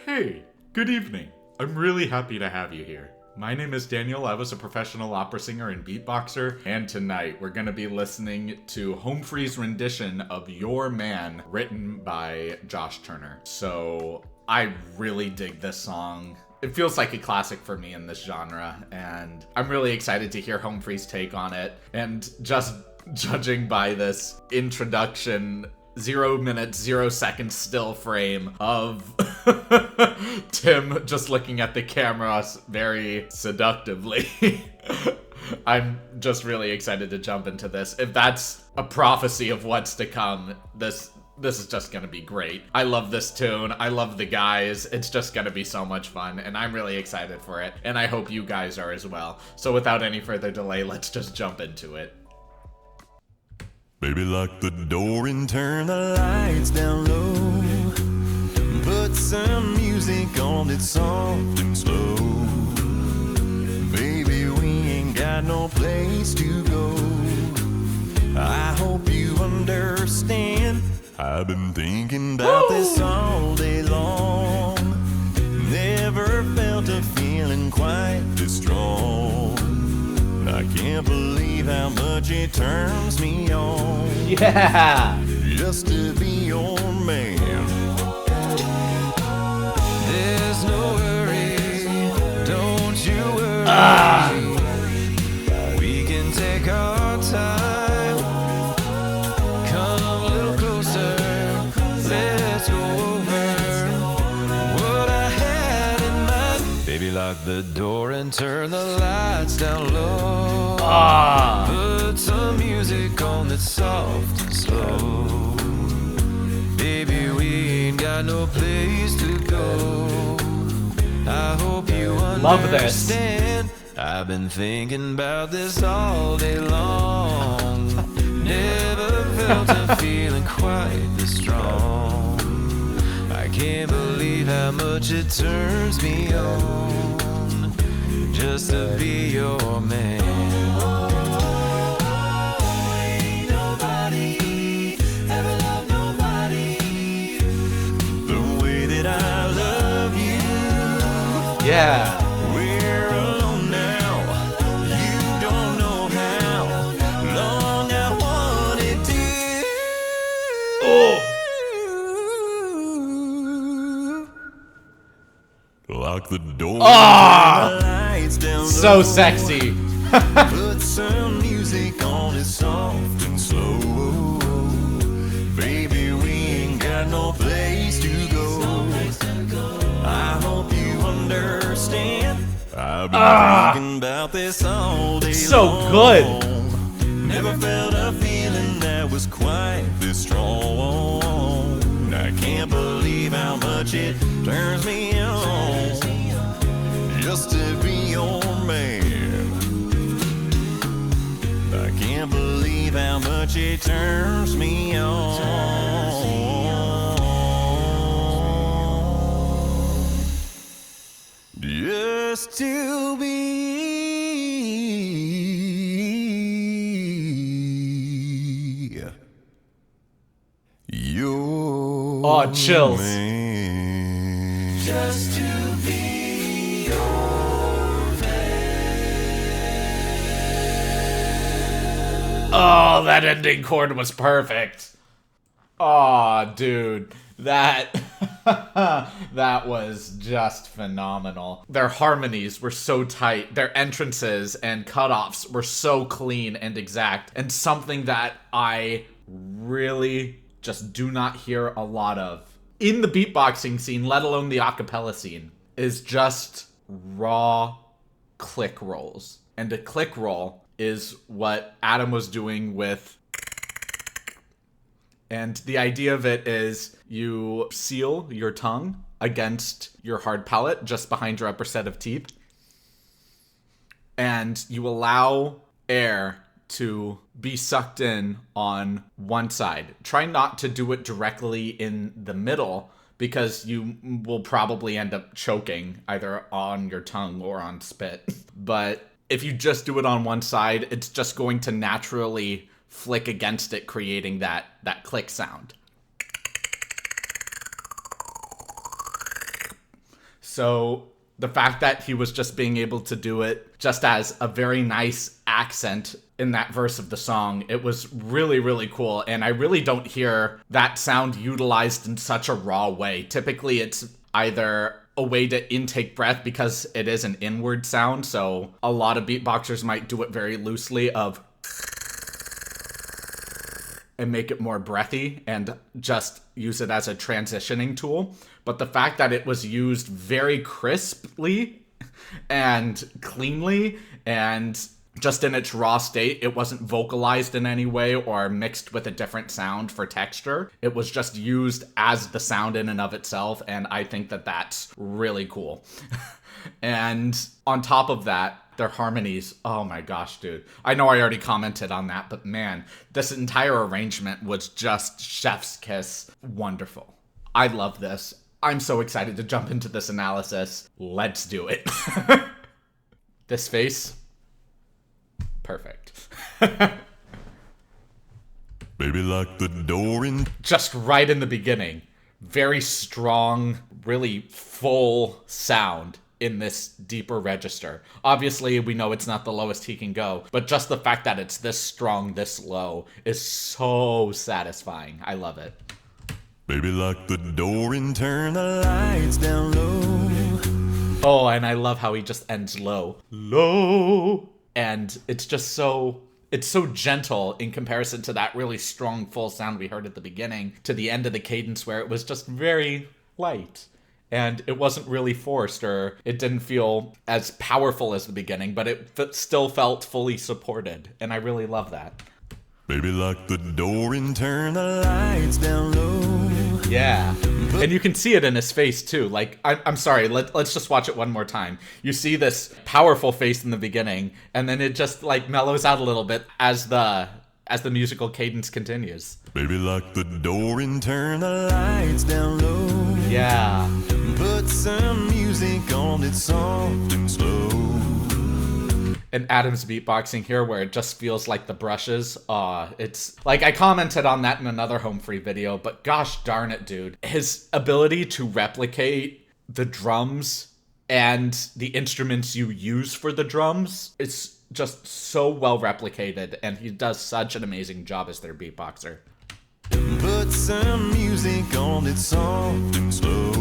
Hey, good evening. I'm really happy to have you here. My name is Daniel. I was a professional opera singer and beatboxer, and tonight we're going to be listening to Homefree's rendition of Your Man, written by Josh Turner. So I really dig this song. It feels like a classic for me in this genre, and I'm really excited to hear Homefree's take on it. And just judging by this introduction, 0 minutes, 0 seconds still frame of Tim just looking at the camera very seductively. I'm just really excited to jump into this. If that's a prophecy of what's to come, this is just gonna be great. I love this tune. I love the guys. It's just gonna be so much fun, and I'm really excited for it, and I hope you guys are as well. So without any further delay, let's just jump into it. Baby, lock the door and turn the lights down low. Put some music on that's soft and slow. Baby, we ain't got no place to go. I hope you understand. I've been thinking about this all day long. Never felt a feeling quite this strong. I can't believe how much it turns me on. Yeah! Just to be your man. There's no hurry, don't you worry. We can take our time. Come a little closer, let's go over what I had in mind. Baby, lock the door and turn the lights down low. Put some music on that's soft and slow. Baby, we ain't got no place to go. I hope you understand. Love this. I've been thinking about this all day long. Never felt a feeling quite this strong. I can't believe how much it turns me on. Just to be your man. Ain't nobody ever loved nobody the way that I love you. Yeah. We're alone now. You don't know how long I wanted to. Lock the door. So sexy. Put some music on, it's soft and slow. Baby, we ain't got no place to go. I hope you understand. I've been thinking about this all day So long. good. Never felt a feeling that was quite this strong. I can't believe how much it turns me on. Just to be your man. I can't believe how much it turns me on. Just to be your chills. man. Just to be Oh, that ending chord was perfect. Oh, dude, that that was just phenomenal. Their harmonies were so tight. Their entrances and cutoffs were so clean and exact. And something that I really just do not hear a lot of in the beatboxing scene, let alone the acapella scene, is just raw click rolls. And a click roll is what Adam was doing with. And the idea of it is you seal your tongue against your hard palate just behind your upper set of teeth. And you allow air to be sucked in on one side. Try not to do it directly in the middle because you will probably end up choking either on your tongue or on spit. But if you just do it on one side, it's just going to naturally flick against it, creating that click sound. So the fact that he was just being able to do it just as a very nice accent in that verse of the song, it was really, really cool. And I really don't hear that sound utilized in such a raw way. Typically, it's either a way to intake breath because it is an inward sound. So a lot of beatboxers might do it very loosely of and make it more breathy and just use it as a transitioning tool. But the fact that it was used very crisply and cleanly and just in its raw state, it wasn't vocalized in any way or mixed with a different sound for texture. It was just used as the sound in and of itself, and I think that that's really cool. And on top of that, their harmonies, oh my gosh, dude. I know I already commented on that, but man, this entire arrangement was just chef's kiss wonderful. I love this. I'm so excited to jump into this analysis. Let's do it. This face, perfect. Baby, lock the door in. Just right in the beginning, very strong, really full sound in this deeper register. Obviously, we know it's not the lowest he can go, but just the fact that it's this strong, this low is so satisfying. I love it. Baby, lock the door and turn the lights down low. Oh, and I love how he just ends low. Low. And it's just so... It's so gentle in comparison to that really strong, full sound we heard at the beginning, to the end of the cadence where it was just very light. And it wasn't really forced, or it didn't feel as powerful as the beginning, but it still felt fully supported. And I really love that. Baby, lock the door and turn the lights down low. Yeah. And you can see it in his face, too. Like, I'm sorry, let's just watch it one more time. You see this powerful face in the beginning, and then it just, like, mellows out a little bit as the musical cadence continues. Baby, lock the door and turn the lights down low. Yeah. Put some music on it soft and slow. And Adam's beatboxing here, where it just feels like the brushes. It's like I commented on that in another Home Free video, but gosh darn it, dude. His ability to replicate the drums and the instruments you use for the drums, it's just so well replicated, and he does such an amazing job as their beatboxer. Put some music on it soft and slow.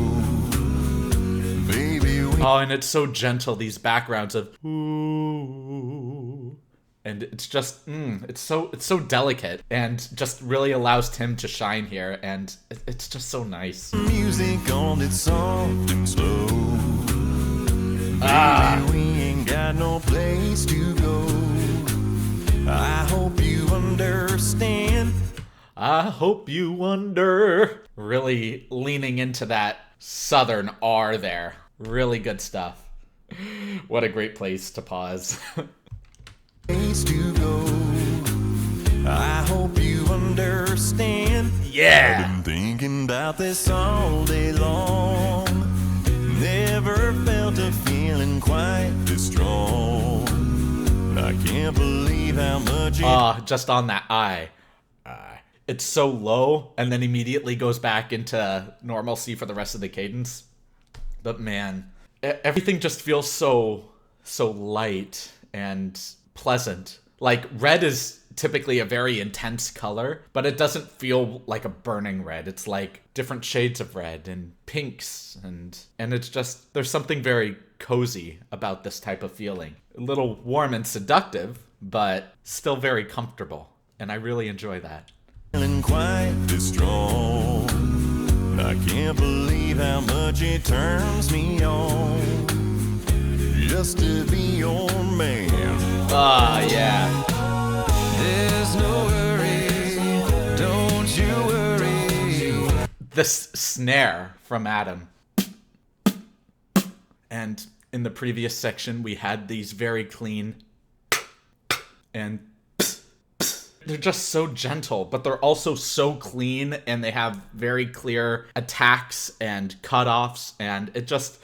Baby, oh, and it's so gentle, these backgrounds of ooh, and it's just it's so delicate and just really allows Tim to shine here, and it's just so nice. Music on it soft and slow. Ah, Baby, we ain't got no place to go. I hope you understand. I hope you under. Really leaning into that southern R there. Really good stuff. What a great place to pause. Place to go. I hope you understand. Yeah. I've been thinking about this all day long. Never felt a feeling quite this strong. I can't believe how much it... Just on that I. It's so low, and then immediately goes back into normalcy for the rest of the cadence. But man, everything just feels so light and pleasant. Like, red is typically a very intense color, but it doesn't feel like a burning red. It's like different shades of red and pinks, and it's just, there's something very cozy about this type of feeling. A little warm and seductive, but still very comfortable, and I really enjoy that. Feeling quite this strong. I can't believe how much it turns me on just to be your man. Yeah. There's no worry, don't you worry. This snare from Adam. And in the previous section, we had these very clean and they're just so gentle, but they're also so clean, and they have very clear attacks and cutoffs, and it just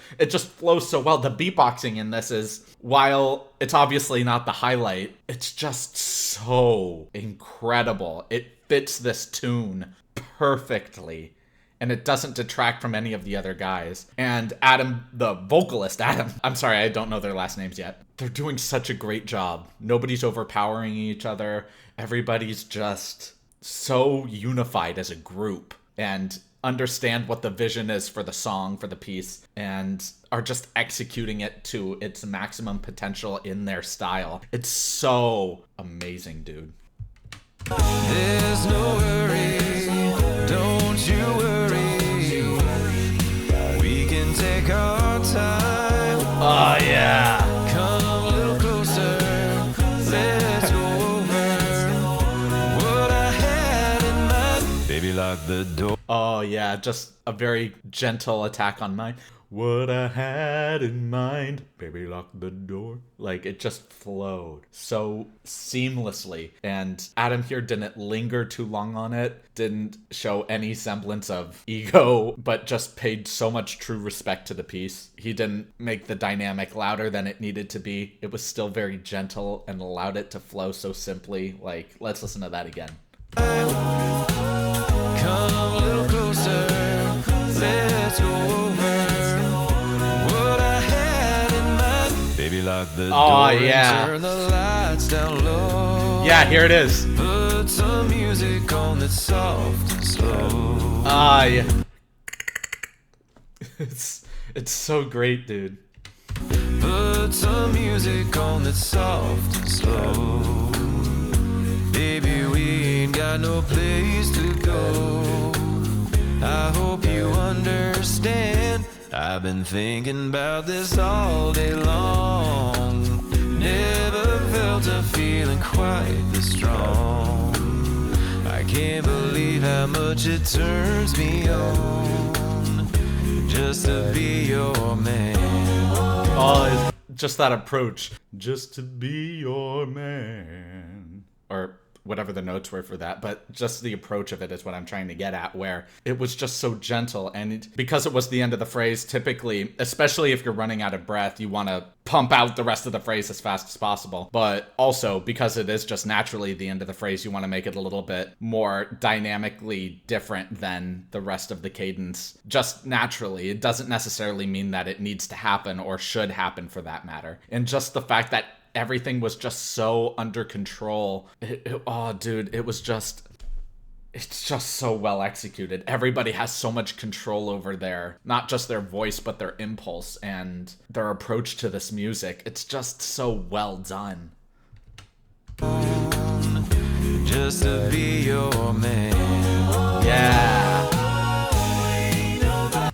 flows so well. The beatboxing in this is, while it's obviously not the highlight, it's just so incredible. It fits this tune perfectly, and it doesn't detract from any of the other guys. And Adam, the vocalist, I'm sorry, I don't know their last names yet. They're doing such a great job. Nobody's overpowering each other. Everybody's just so unified as a group and understand what the vision is for the song, for the piece, and are just executing it to its maximum potential in their style. It's so amazing, dude. There's no worry, don't you worry. We can take our time. Oh, yeah. Come a little closer, let's go over what I had in mind. Baby, lock the door. Oh, yeah, just a very gentle attack on mine. What I had in mind, baby, lock the door. Like, it just flowed so seamlessly. And Adam here didn't linger too long on it, didn't show any semblance of ego, but just paid so much true respect to the piece. He didn't make the dynamic louder than it needed to be. It was still very gentle and allowed it to flow so simply. Like, let's listen to that again. Come a little closer, let's go over what I had in mind. Baby, lock the door yeah. and turn the lights down low. Yeah, here it is. Put some music on that's soft and slow. Yeah. It's so great, dude. Put some music on that's soft and slow. Baby, we ain't got no place to go. I hope you understand. I've been thinking about this all day long. Never felt a feeling quite this strong. I can't believe how much it turns me on just to be your man. Oh, just that approach. Just to be your man. Or whatever the notes were for that, but just the approach of it is what I'm trying to get at, where it was just so gentle. And because it was the end of the phrase, typically, especially if you're running out of breath, you want to pump out the rest of the phrase as fast as possible. But also, because it is just naturally the end of the phrase, you want to make it a little bit more dynamically different than the rest of the cadence. Just naturally. It doesn't necessarily mean that it needs to happen or should happen for that matter. And just the fact that everything was just so under control. Oh, dude, it's just so well executed. Everybody has so much control over not just their voice, but their impulse and their approach to this music. It's just so well done. Just to be your man. Yeah.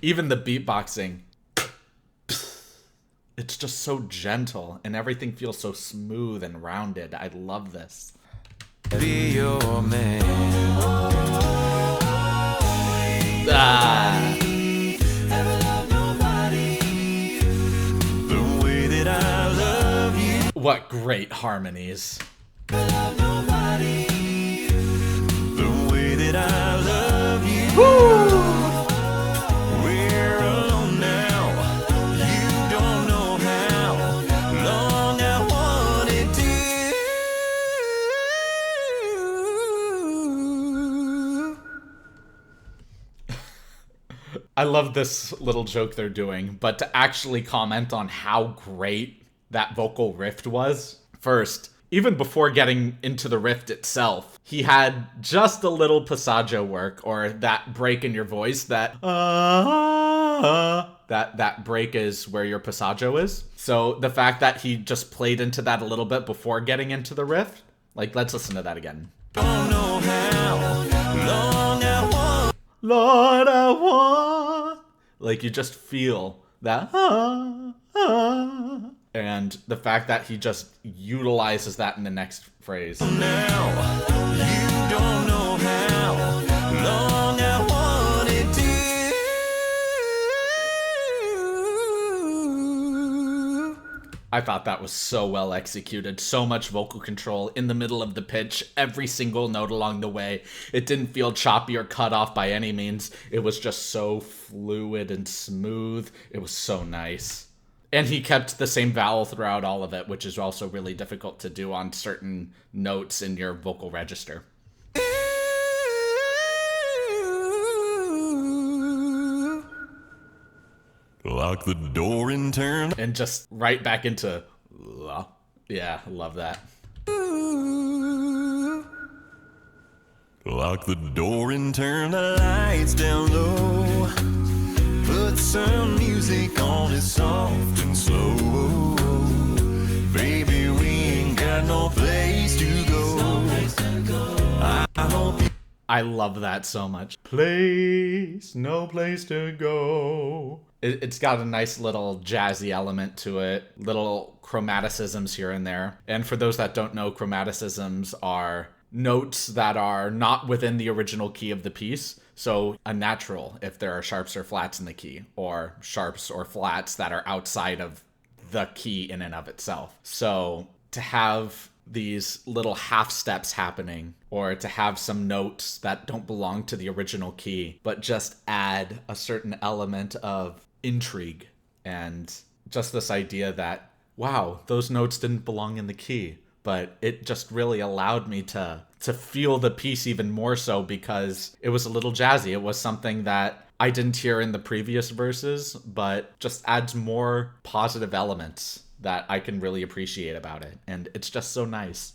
Even the beatboxing. It's just so gentle, and everything feels so smooth and rounded. I love this. Be your man. The way that I love you. What great harmonies. The way that I love you. Woo! I love this little joke they're doing, but to actually comment on how great that vocal riff was. First, even before getting into the riff itself, he had just a little passaggio work, or that break in your voice, that break is where your passaggio is. So the fact that he just played into that a little bit before getting into the riff, like, let's listen to that again. Don't know how long I want. Lord, I want. Like, you just feel that. And the fact that he just utilizes that in the next phrase. Now, you don't know how long I wanted to. I thought that was so well executed. So much vocal control in the middle of the pitch, every single note along the way. It didn't feel choppy or cut off by any means. It was just so fluid and smooth. It was so nice. And he kept the same vowel throughout all of it, which is also really difficult to do on certain notes in your vocal register. Lock the door and turn. And just right back into la. Yeah, love that. Lock the door and turn the lights down low. Put some music on, it's soft and slow. Baby, we ain't got no place to go. I hope you. I love that so much. Place, no place to go. It's got a nice little jazzy element to it. Little chromaticisms here and there. And for those that don't know, chromaticisms are notes that are not within the original key of the piece. So a natural if there are sharps or flats in the key, or sharps or flats that are outside of the key in and of itself. So to have these little half steps happening, or to have some notes that don't belong to the original key, but just add a certain element of intrigue and just this idea that, wow, those notes didn't belong in the key. But it just really allowed me to feel the piece even more so, because it was a little jazzy. It was something that I didn't hear in the previous verses, but just adds more positive elements that I can really appreciate about it. And it's just so nice.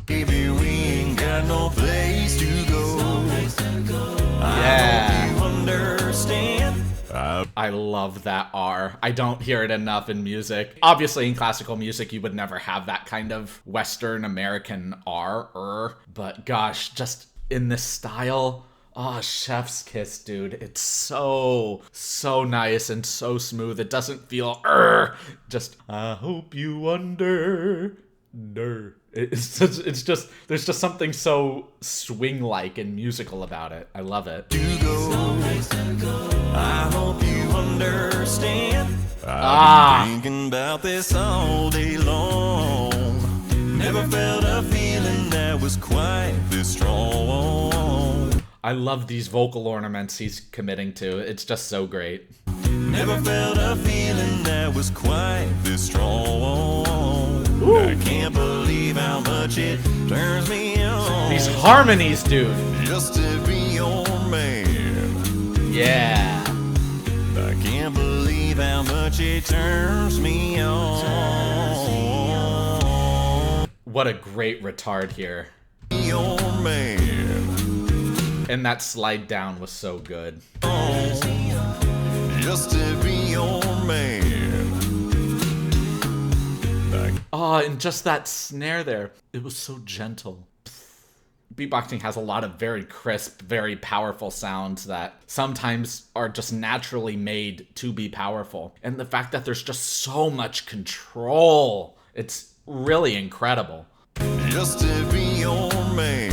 Baby, we ain't got no place to go. Yeah. I hope you understand. I love that R. I don't hear it enough in music. Obviously, in classical music, you would never have that kind of Western American R, but gosh, just in this style, oh, chef's kiss, dude. It's so nice and so smooth. It doesn't feel just, I hope you under. It's just, there's just something so swing-like and musical about it. I love it. I hope you understand. I've been thinking about this all day long. Never felt a feeling that was quite this strong. I love these vocal ornaments he's committing to. It's just so great. Never felt a feeling that was quite this strong. Ooh. I can't believe how much it turns me on. These harmonies, dude. Just to be your man. Yeah. I can't believe how much it turns me on. What a great retard here. Your man. And that slide down was so good. Just to be your man. Oh, and just that snare there. It was so gentle. Beatboxing has a lot of very crisp, very powerful sounds that sometimes are just naturally made to be powerful. And the fact that there's just so much control, it's really incredible. Just to be your man.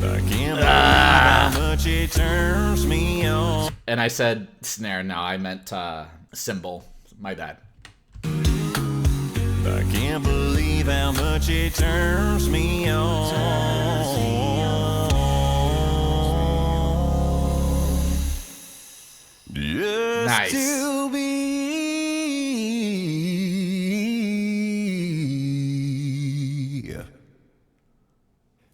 I can't believe how much it turns me on. And I said snare, no, I meant cymbal. My bad. I can't believe how much it turns me on. Just nice. To be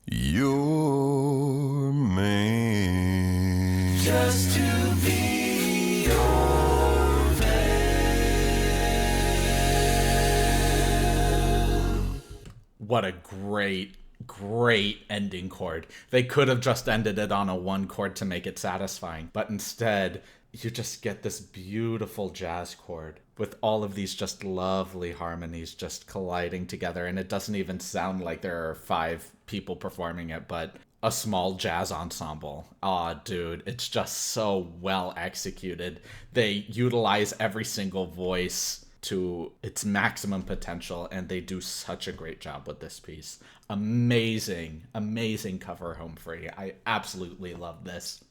your man. Just to be your man. What a great ending chord. They could have just ended it on a 1 chord to make it satisfying, but instead you just get this beautiful jazz chord with all of these just lovely harmonies just colliding together, and it doesn't even sound like there are 5 people performing it, but a small jazz ensemble. Aw, dude, it's just so well executed. They utilize every single voice to its maximum potential, and they do such a great job with this piece. Amazing cover, Home Free. I absolutely love this.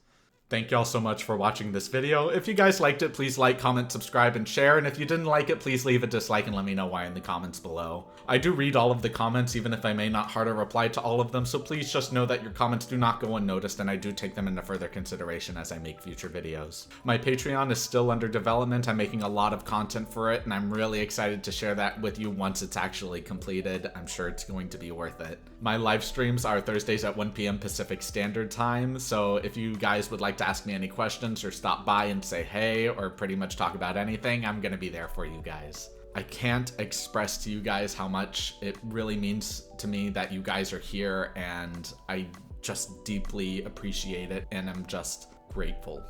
Thank y'all so much for watching this video. If you guys liked it, please like, comment, subscribe, and share. And if you didn't like it, please leave a dislike and let me know why in the comments below. I do read all of the comments, even if I may not heart or reply to all of them, so please just know that your comments do not go unnoticed, and I do take them into further consideration as I make future videos. My Patreon is still under development. I'm making a lot of content for it, and I'm really excited to share that with you once it's actually completed. I'm sure it's going to be worth it. My live streams are Thursdays at 1 p.m. Pacific Standard Time, so if you guys would like like to ask me any questions or stop by and say hey or pretty much talk about anything, I'm gonna be there for you guys. I can't express to you guys how much it really means to me that you guys are here, and I just deeply appreciate it, and I'm just grateful.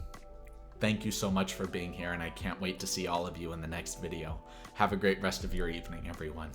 Thank you so much for being here, and I can't wait to see all of you in the next video. Have a great rest of your evening, everyone.